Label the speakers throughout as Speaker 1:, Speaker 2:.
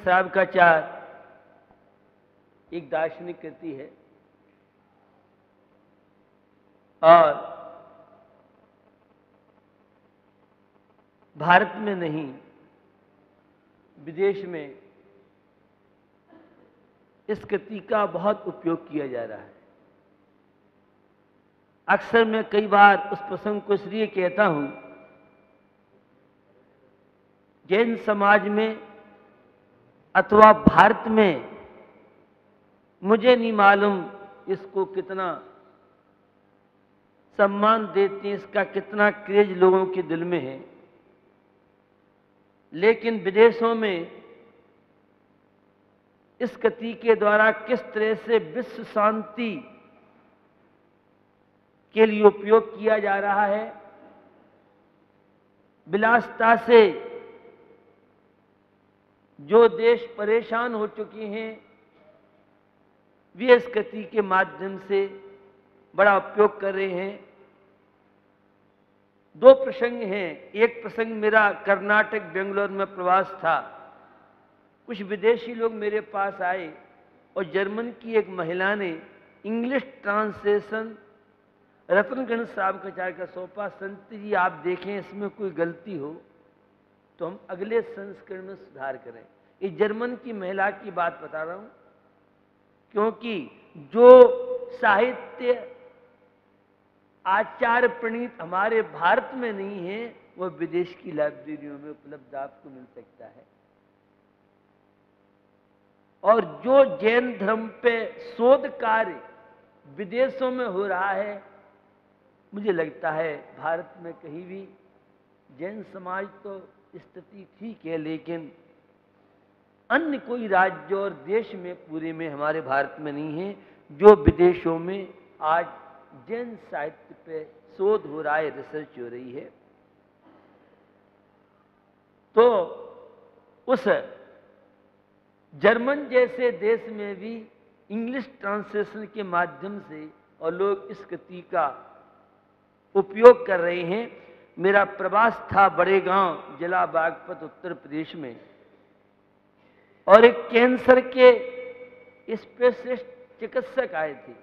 Speaker 1: श्रावकाचार्य एक दार्शनिक कृति है और भारत में नहीं विदेश में इस कृति का बहुत उपयोग किया जा रहा है। अक्सर मैं कई बार उस प्रसंग को इसलिए कहता हूं, जैन समाज में अथवा भारत में मुझे नहीं मालूम इसको कितना सम्मान देते हैं, इसका कितना क्रेज लोगों के दिल में है, लेकिन विदेशों में इस कृति के द्वारा किस तरह से विश्व शांति के लिए उपयोग किया जा रहा है। विलासिता से जो देश परेशान हो चुके हैं वे इस कृति के माध्यम से बड़ा उपयोग कर रहे हैं। दो प्रसंग हैं। एक प्रसंग मेरा कर्नाटक बेंगलोर में प्रवास था। कुछ विदेशी लोग मेरे पास आए और जर्मन की एक महिला ने इंग्लिश ट्रांसलेशन रत्नगण श्रावकाचार्य का सौंपा। संत जी आप देखें इसमें कोई गलती हो तो हम अगले संस्करण में सुधार करें। ये जर्मन की महिला की बात बता रहा हूं, क्योंकि जो साहित्य आचार्य प्रणीत हमारे भारत में नहीं है वो विदेश की लाइब्रेरियों में उपलब्ध आपको मिल सकता है। और जो जैन धर्म पे शोध कार्य विदेशों में हो रहा है, मुझे लगता है भारत में कहीं भी जैन समाज तो स्थिति ठीक है, लेकिन अन्य कोई राज्य और देश में पूरे में हमारे भारत में नहीं है जो विदेशों में आज जैन साहित्य पे शोध हो रहा है, रिसर्च हो रही है। तो उस जर्मन जैसे देश में भी इंग्लिश ट्रांसलेशन के माध्यम से और लोग इस कृति का उपयोग कर रहे हैं। मेरा प्रवास था बड़े गांव जिला बागपत उत्तर प्रदेश में, और एक कैंसर के स्पेशलिस्ट चिकित्सक आए थे।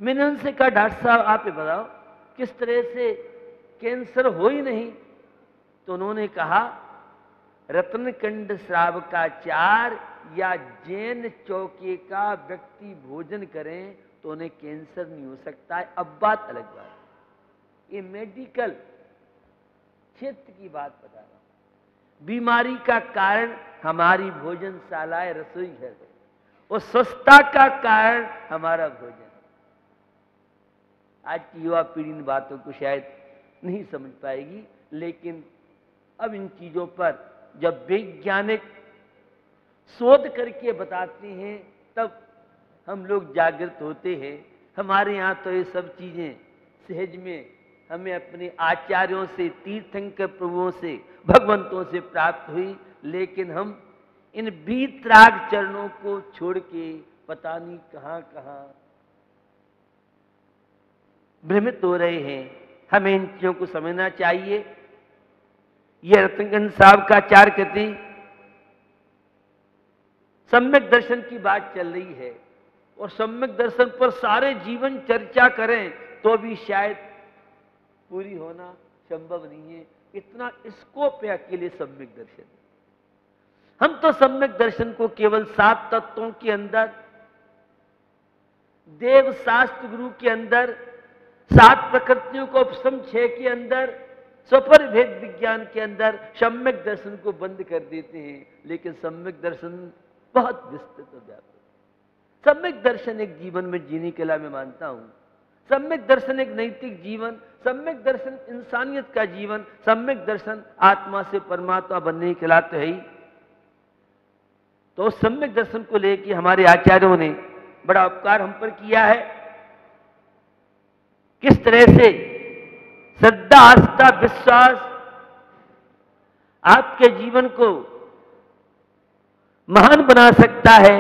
Speaker 1: मैंने उनसे कहा डॉक्टर साहब आप ये बताओ किस तरह से कैंसर हो ही नहीं। तो उन्होंने कहा रत्नकंड श्रावकाचार्य या जैन चौके का व्यक्ति भोजन करें तो उन्हें कैंसर नहीं हो सकता है। अब बात अलग बात, ये मेडिकल क्षेत्र की बात बता रहा हूं। बीमारी का कारण हमारी भोजनशालाएं, रसोई घर है, और स्वस्थता का कारण हमारा भोजन। आज की युवा पीढ़ी इन बातों को शायद नहीं समझ पाएगी, लेकिन अब इन चीजों पर जब वैज्ञानिक शोध करके बताते हैं तब हम लोग जागृत होते हैं। हमारे यहाँ तो ये सब चीजें सहज में हमें अपने आचार्यों से, तीर्थंकर प्रभुओं से, भगवंतों से प्राप्त हुई, लेकिन हम इन वीतराग चरणों को छोड़ के पता नहीं कहां कहां भ्रमित हो रहे हैं। हमें इन चीजों को समझना चाहिए। यह रत्नगण श्रावकाचार्य कृति सम्यक दर्शन की बात चल रही है, और सम्यक दर्शन पर सारे जीवन चर्चा करें तो भी शायद पूरी होना संभव नहीं है। इतना स्कोप है अकेले सम्यक दर्शन। हम तो सम्यक दर्शन को केवल 7 तत्वों के अंदर, देव शास्त्र गुरु के अंदर, 7 प्रकृतियों को उपसम 6 के अंदर, स्वपरिभेद विज्ञान के अंदर सम्यक दर्शन को बंद कर देते हैं। लेकिन सम्यक दर्शन बहुत विस्तृत और व्यापक। सम्यक दर्शन एक जीवन में जीने के लिए मैं मानता हूं। सम्यक दर्शन एक नैतिक जीवन, सम्यक दर्शन इंसानियत का जीवन, सम्यक दर्शन आत्मा से परमात्मा बनने के लिए तो है ही। तो सम्यक दर्शन को लेकर हमारे आचार्यों ने बड़ा उपकार हम पर किया है। किस तरह से श्रद्धा, आस्था, विश्वास आपके जीवन को महान बना सकता है।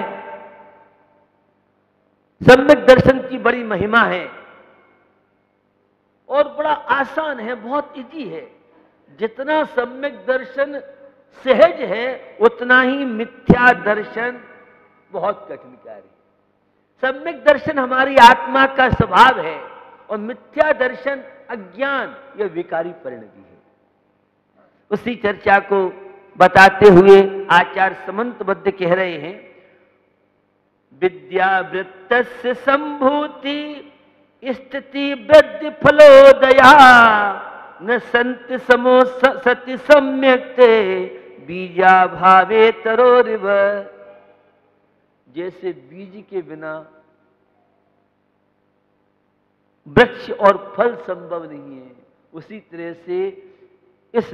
Speaker 1: सम्यक दर्शन की बड़ी महिमा है और बड़ा आसान है, बहुत इजी है। जितना सम्यक दर्शन सहज है, उतना ही मिथ्या दर्शन बहुत कठिन कार्य है। सम्यक दर्शन हमारी आत्मा का स्वभाव है और मिथ्या दर्शन अज्ञान या विकारी परिणति है। उसी चर्चा को बताते हुए आचार्य समंतबद्ध कह रहे हैं, विद्यावृत्तस्य संभूति स्थिति वृद्धि फलोदया न संत समो सति सम्यक बीजा भावे तरोरिव। जैसे बीज के बिना वृक्ष और फल संभव नहीं है, उसी तरह से इस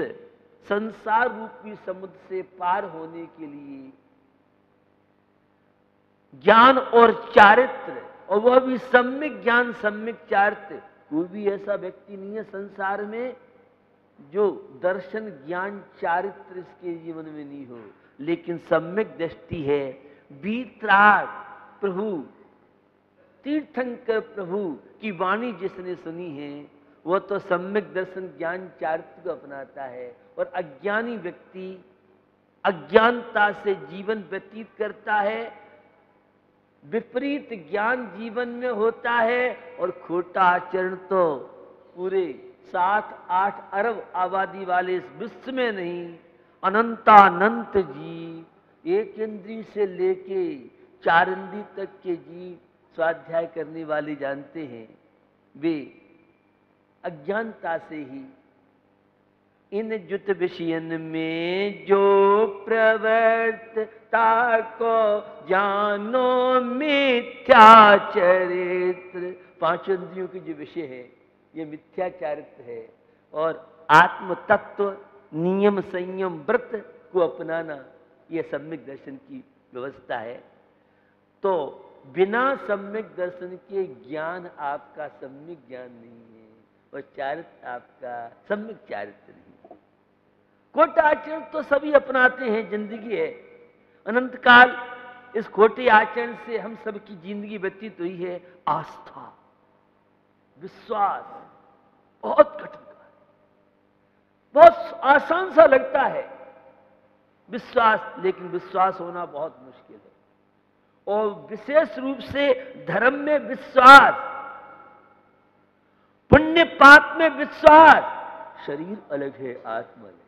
Speaker 1: संसार रूपी समुद्र से पार होने के लिए ज्ञान और चारित्र, और वह भी सम्यक ज्ञान सम्यक चारित्र, कोई भी ऐसा व्यक्ति नहीं है संसार में जो दर्शन ज्ञान चारित्र इसके जीवन में नहीं हो, लेकिन सम्यक दृष्टि है। वीतराग प्रभु तीर्थंकर प्रभु की वाणी जिसने सुनी है वह तो सम्यक दर्शन ज्ञान चारित्र को अपनाता है, और अज्ञानी व्यक्ति अज्ञानता से जीवन व्यतीत करता है, विपरीत ज्ञान जीवन में होता है, और खोटा आचरण तो पूरे 7-8 अरब आबादी वाले इस विश्व में नहीं, अनंतानंत जीव, एक इंद्री से लेके 4 इंद्री तक के जीव स्वाध्याय करने वाले जानते हैं, वे अज्ञानता से ही इन जुत विषयन में जो प्रवर्तता को जानो मिथ्या चरित्र। 5 इंद्रियों के जो विषय है ये मिथ्या चरित्र है, और आत्म तत्व नियम संयम व्रत को अपनाना यह सम्यक दर्शन की व्यवस्था है। तो बिना सम्यक दर्शन के ज्ञान आपका सम्यक ज्ञान नहीं है, और चारित्र आपका सम्यक चारित्र नहीं। खोटा आचरण तो सभी अपनाते हैं, जिंदगी है अनंत काल, इस खोटे आचरण से हम सबकी जिंदगी व्यतीत हुई है। आस्था विश्वास बहुत कठिन है, बहुत आसान सा लगता है विश्वास, लेकिन विश्वास होना बहुत मुश्किल है। और विशेष रूप से धर्म में विश्वास, पुण्य पाप में विश्वास। शरीर अलग है, आत्मा अलग।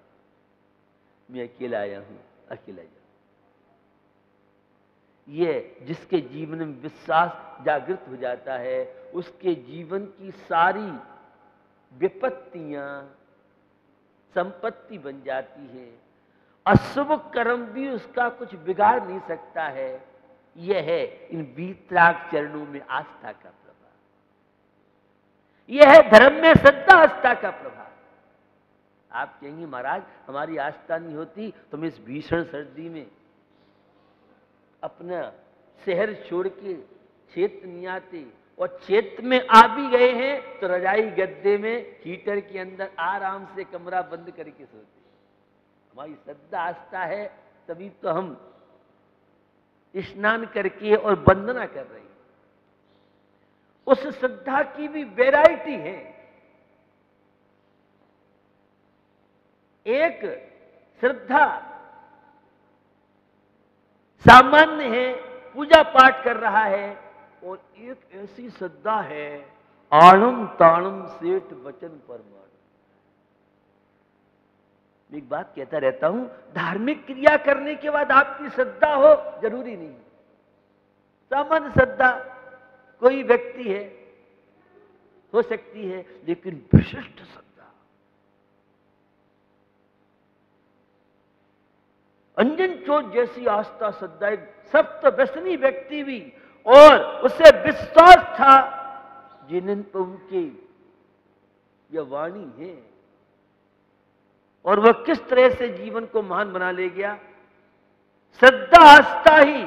Speaker 1: मैं अकेला आया हूं, अकेला जाऊं। ये जिसके जीवन में विश्वास जागृत हो जाता है, उसके जीवन की सारी विपत्तियां संपत्ति बन जाती है। अशुभ कर्म भी उसका कुछ बिगाड़ नहीं सकता है। यह है इन वीतराग चरणों में आस्था का प्रभाव, यह है धर्म में श्रद्धा आस्था का प्रभाव। आप कहेंगे महाराज हमारी आस्था नहीं होती तो हम इस भीषण सर्दी में अपना शहर छोड़ के क्षेत्र नहीं आते, और क्षेत्र में आ भी गए हैं तो रजाई गद्दे में हीटर के अंदर आराम से कमरा बंद करके सोते। हमारी श्रद्धा आस्था है, तभी तो हम स्नान करके और वंदना कर रहे हैं। उस श्रद्धा की भी वैरायटी है। एक श्रद्धा सामान्य है, पूजा पाठ कर रहा है, और एक ऐसी श्रद्धा है आणम ताणम सेठ वचन परमाणु। एक बात कहता रहता हूं, धार्मिक क्रिया करने के बाद आपकी श्रद्धा हो जरूरी नहीं। सामान्य श्रद्धा कोई व्यक्ति है, हो सकती है, लेकिन विशिष्ट श्रद्धा, अंजन चोट जैसी आस्था श्रद्धा, एक सप्त व्यसनी व्यक्ति भी, और उसे विश्वास था जिन प्रभु की यह वाणी है, और वह किस तरह से जीवन को महान बना ले गया। श्रद्धा आस्था ही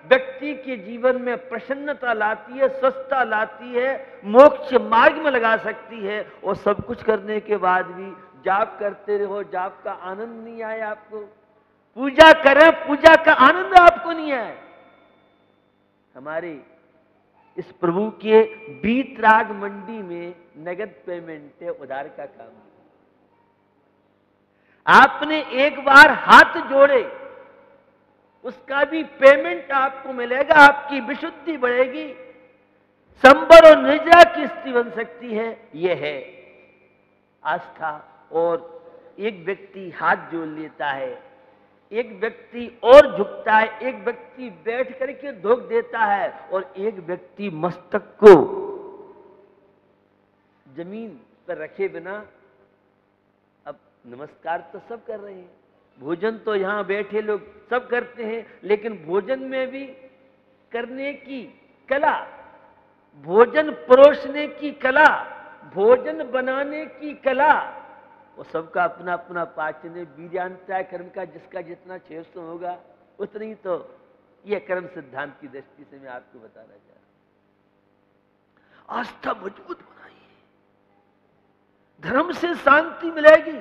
Speaker 1: व्यक्ति के जीवन में प्रसन्नता लाती है, स्वस्थता लाती है, मोक्ष मार्ग में लगा सकती है। और सब कुछ करने के बाद भी जाप करते रहो, जाप का आनंद नहीं आए आपको, पूजा करें, पूजा का आनंद आपको नहीं आए। हमारे इस प्रभु के वीतराग मंडी में नगद पेमेंट है, उधार का काम। आपने एक बार हाथ जोड़े, उसका भी पेमेंट आपको मिलेगा, आपकी विशुद्धि बढ़ेगी, संबर और निर्जरा की स्थिति बन सकती है। यह है आस्था। और एक व्यक्ति हाथ जोड़ लेता है, एक व्यक्ति और झुकता है, एक व्यक्ति बैठ करके धोख देता है, और एक व्यक्ति मस्तक को जमीन पर रखे बिना, अब नमस्कार तो सब कर रहे हैं, भोजन तो यहां बैठे लोग सब करते हैं, लेकिन भोजन में भी करने की कला, भोजन परोसने की कला, भोजन बनाने की कला, वो सबका अपना अपना पाचन है। बीजांता कर्म का जिसका जितना क्षेत्र होगा उतनी तो यह कर्म सिद्धांत की दृष्टि से मैं आपको बताना चाह रहा हूं। आस्था मजबूत बनाइए, धर्म से शांति मिलेगी,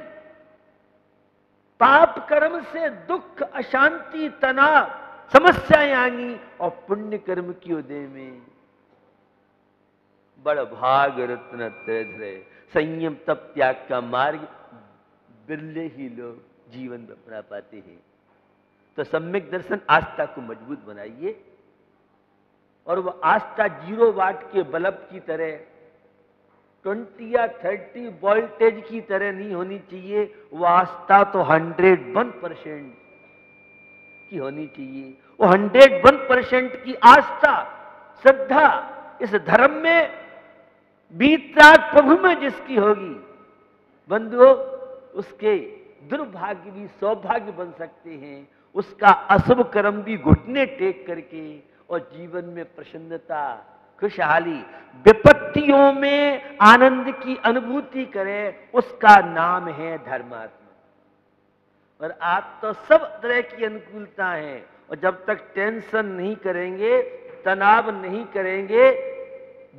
Speaker 1: पाप कर्म से दुख, अशांति, तनाव, समस्याएं आएंगी, और पुण्य कर्म की उदय में बड़ भाग रत्न धरे संयम तप त्याग का मार्ग बिरले ही लोग जीवन में अपना पाते हैं। तो सम्यक दर्शन आस्था को मजबूत बनाइए, और वह आस्था 0 वाट के बल्ब की तरह 20 या 30 वोल्टेज की तरह नहीं होनी चाहिए। वह आस्था तो 101% की होनी चाहिए। वो 101% की आस्था, श्रद्धा इस धर्म में, वीतराग प्रभु में जिसकी होगी, बंधुओं, उसके दुर्भाग्य भी सौभाग्य बन सकते हैं, उसका अशुभ कर्म भी घुटने टेक करके, और जीवन में प्रसन्नता, खुशहाली, विपत्तियों में आनंद की अनुभूति करे, उसका नाम है धर्मात्मा। और आप तो सब तरह की अनुकूलता है, और जब तक टेंशन नहीं करेंगे, तनाव नहीं करेंगे,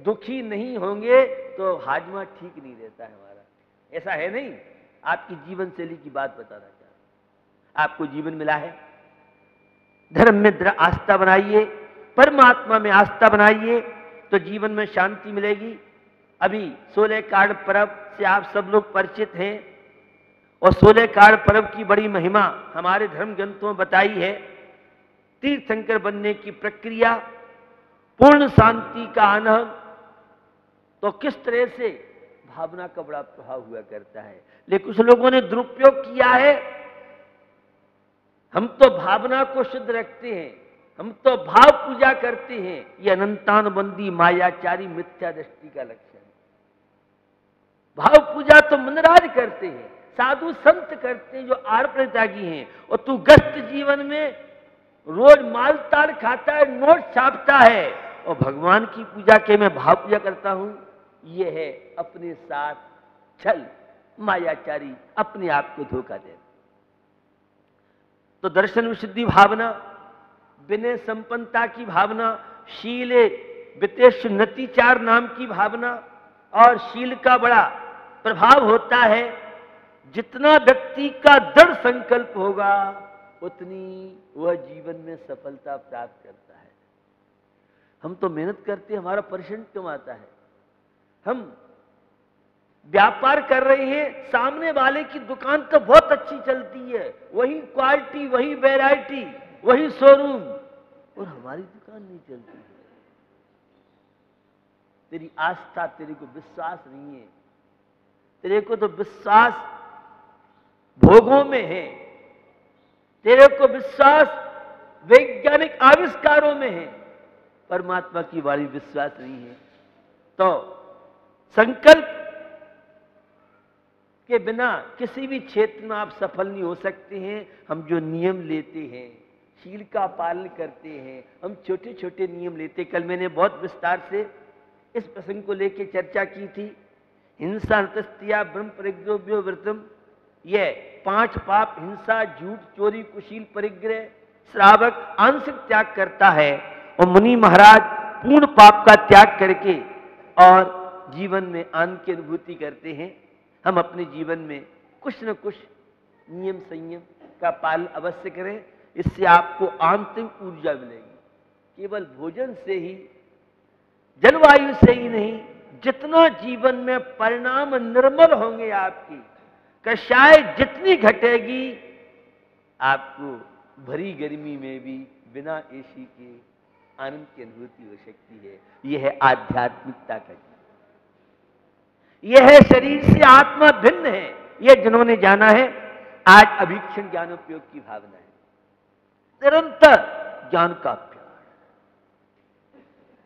Speaker 1: दुखी नहीं होंगे, तो हाजमा ठीक नहीं रहता है हमारा। ऐसा है नहीं? आपकी जीवन शैली की बात बताना चाहता हूं। आपको जीवन मिला है, धर्म में दृढ़ आस्था बनाइए, परमात्मा में आस्था बनाइए, तो जीवन में शांति मिलेगी। अभी 16 कार्ड पर्व से आप सब लोग परिचित हैं, और 16 कार्ड पर्व की बड़ी महिमा हमारे धर्म ग्रंथों में बताई है। तीर्थंकर बनने की प्रक्रिया, पूर्ण शांति का आनंद, तो किस तरह से भावना का बड़ा प्रभाव हुआ करता है। लेकिन कुछ लोगों ने दुरुपयोग किया है। हम तो भावना को शुद्ध रखते हैं, हम तो भाव पूजा करते हैं, यह अनंतानुबंधी मायाचारी मिथ्या दृष्टि का लक्षण है। भाव पूजा तो मनराज करते हैं, साधु संत करते हैं जो आर्पण त्यागी हैं, और तू गस्त जीवन में रोज मालताल खाता है, नोट छापता है, और भगवान की पूजा के मैं भाव पूजा करता हूं। यह है अपने साथ छल, मायाचारी, अपने आप को धोखा देना। तो दर्शन विशुद्धि भावना, विनय संपन्नता की भावना, शील वितेश नतिचार नाम की भावना, और शील का बड़ा प्रभाव होता है। जितना व्यक्ति का दृढ़ संकल्प होगा, उतनी वह जीवन में सफलता प्राप्त करता है। हम तो मेहनत करते हैं, हमारा परसेंट कम आता है। हम व्यापार कर रहे हैं, सामने वाले की दुकान तो बहुत अच्छी चलती है, वही क्वालिटी, वही वैरायटी, वही शोरूम, और हमारी दुकान नहीं चलती है। तेरी आस्था, तेरे को विश्वास नहीं है, तेरे को तो विश्वास भोगों में है, तेरे को विश्वास वैज्ञानिक आविष्कारों में है, परमात्मा की वाणी विश्वास नहीं है। तो संकल्प के बिना किसी भी क्षेत्र में आप सफल नहीं हो सकते हैं। हम जो नियम लेते हैं, शील का पालन करते हैं, हम छोटे छोटे नियम लेते। कल मैंने बहुत विस्तार से इस प्रसंग को लेकर चर्चा की थी। हिंसा, नतस्त्या, ब्रह्म परिग्रहो व्रतम, यह 5 पाप, हिंसा, झूठ, चोरी, कुशील, परिग्रह, श्रावक आंशिक त्याग करता है, और मुनि महाराज पूर्ण पाप का त्याग करके और जीवन में आनंद की अनुभूति करते हैं। हम अपने जीवन में कुछ न कुछ नियम संयम का पालन अवश्य करें, इससे आपको आंतरिक ऊर्जा मिलेगी। केवल भोजन से ही, जलवायु से ही नहीं, जितना जीवन में परिणाम निर्मल होंगे आपकी, कषाय जितनी घटेगी, आपको भरी गर्मी में भी बिना एसी के आनंद की अनुभूति हो सकती है। यह है आध्यात्मिकता का ज्ञान। यह है शरीर से आत्मा भिन्न है। यह जिन्होंने जाना है, आज अभीक्षण ज्ञानोपयोग की भावना है, निरंतर ज्ञान का अभ्यास।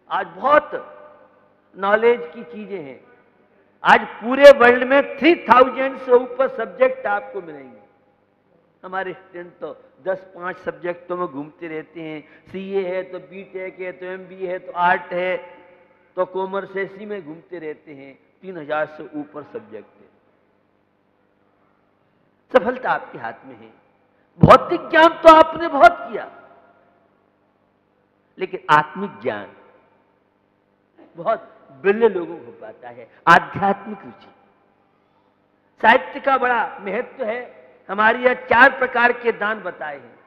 Speaker 1: आज बहुत नॉलेज की चीजें हैं। आज पूरे वर्ल्ड में 3000 से ऊपर सब्जेक्ट आपको मिलेंगे। हमारे स्टूडेंट तो 10-5 सब्जेक्टों में घूमते रहते हैं। सीए है तो बीटेक है तो एमबीए है तो आर्ट है तो कॉमर्स है, इसी में घूमते रहते हैं। 3000 से ऊपर सब्जेक्ट है। सफलता आपके हाथ में है। भौतिक ज्ञान तो आपने बहुत किया, लेकिन आत्मिक ज्ञान बहुत बिरले लोगों को पाता है। आध्यात्मिक रुचि, साहित्य का बड़ा महत्व है। हमारी यह 4 प्रकार के दान बताए हैं।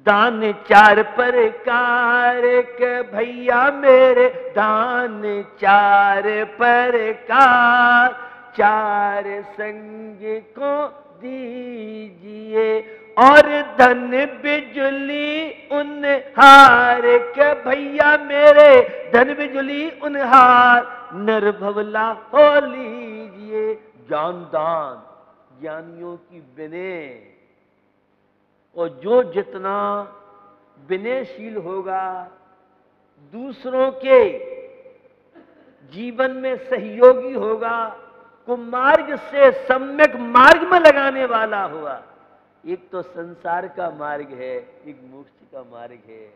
Speaker 1: दान 4 प्रकार के भैया मेरे, दान 4 प्रकार, 4 संग को दीजिए और धन बिजुली उन हार के भैया मेरे, धन बिजुली उन हार निर्भवला हो लीजिए। ज्ञान दान ज्ञानियों की विनय, और जो जितना विनयशील होगा, दूसरों के जीवन में सहयोगी होगा, को मार्ग से सम्यक मार्ग में लगाने वाला हुआ। एक तो संसार का मार्ग है, एक मोक्ष का मार्ग है।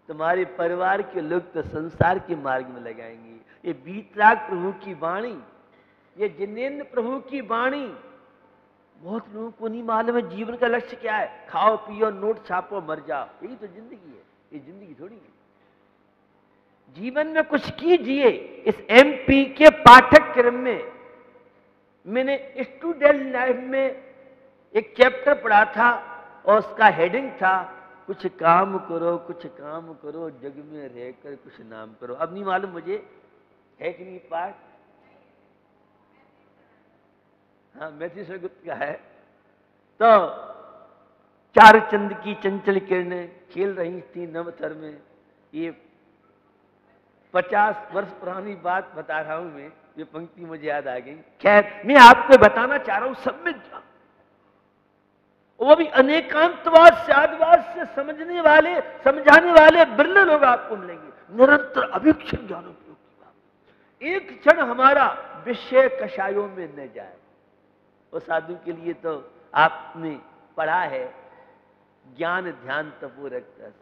Speaker 1: तुम्हारे परिवार के लोग तो संसार के मार्ग में लगाएंगे। ये वीतराग प्रभु की वाणी, ये जिनेन्द्र प्रभु की वाणी, बहुत लोगों को नहीं मालूम है जीवन का लक्ष्य क्या है। खाओ पियो नोट छापो मर जाओ, यही तो जिंदगी है। ये जिंदगी थोड़ी है। जीवन में कुछ कीजिए। इस एमपी के पाठ्यक्रम में मैंने स्टूडेंट लाइफ में एक चैप्टर पढ़ा था और उसका हेडिंग था कुछ काम करो, कुछ काम करो, जग में रहकर कुछ नाम करो। अब नहीं मालूम मुझे है कि नहीं पाठ। हाँ, मैथ्यू सरगुप्त का है। तो 4 चंद की चंचल किरणें खेल रही थी नवथर में। ये 50 वर्ष पुरानी बात बता रहा हूं मैं, ये पंक्ति मुझे याद आ गई। खैर, मैं आपको बताना चाह रहा हूं सम्यक ज्ञान, वो भी अनेकांतवाद साधवाद से समझने वाले, समझाने वाले बिरले लोग आपको मिलेंगे। निरंतर अभीक्षण ज्ञानोपयोग की बात। एक क्षण हमारा विषय कषायों में न जाए। और साधु के लिए तो आपने पढ़ा है, ज्ञान ध्यान तपोरक रस।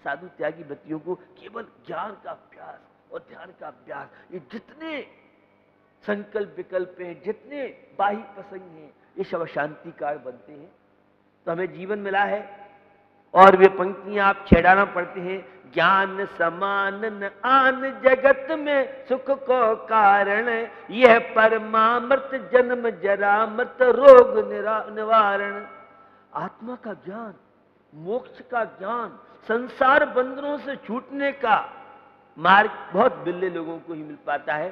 Speaker 1: साधु त्यागी व्यक्तियों को केवल ज्ञान का अभ्यास और ध्यान का अभ्यास, ये जितने संकल्प विकल्प हैं, जितने बाह्य प्रसंग हैं, ये सब शांति कारक बनते हैं। तो हमें जीवन मिला है। और वे पंक्तियां आप छेड़ाना पढ़ते हैं। ज्ञान समान न आन जगत में सुख को कारण, यह परमामृत जन्म जरा मृत रोग निवारण। आत्मा का ज्ञान, मोक्ष का ज्ञान, संसार बंधनों से छूटने का मार्ग बहुत बिरले लोगों को ही मिल पाता है।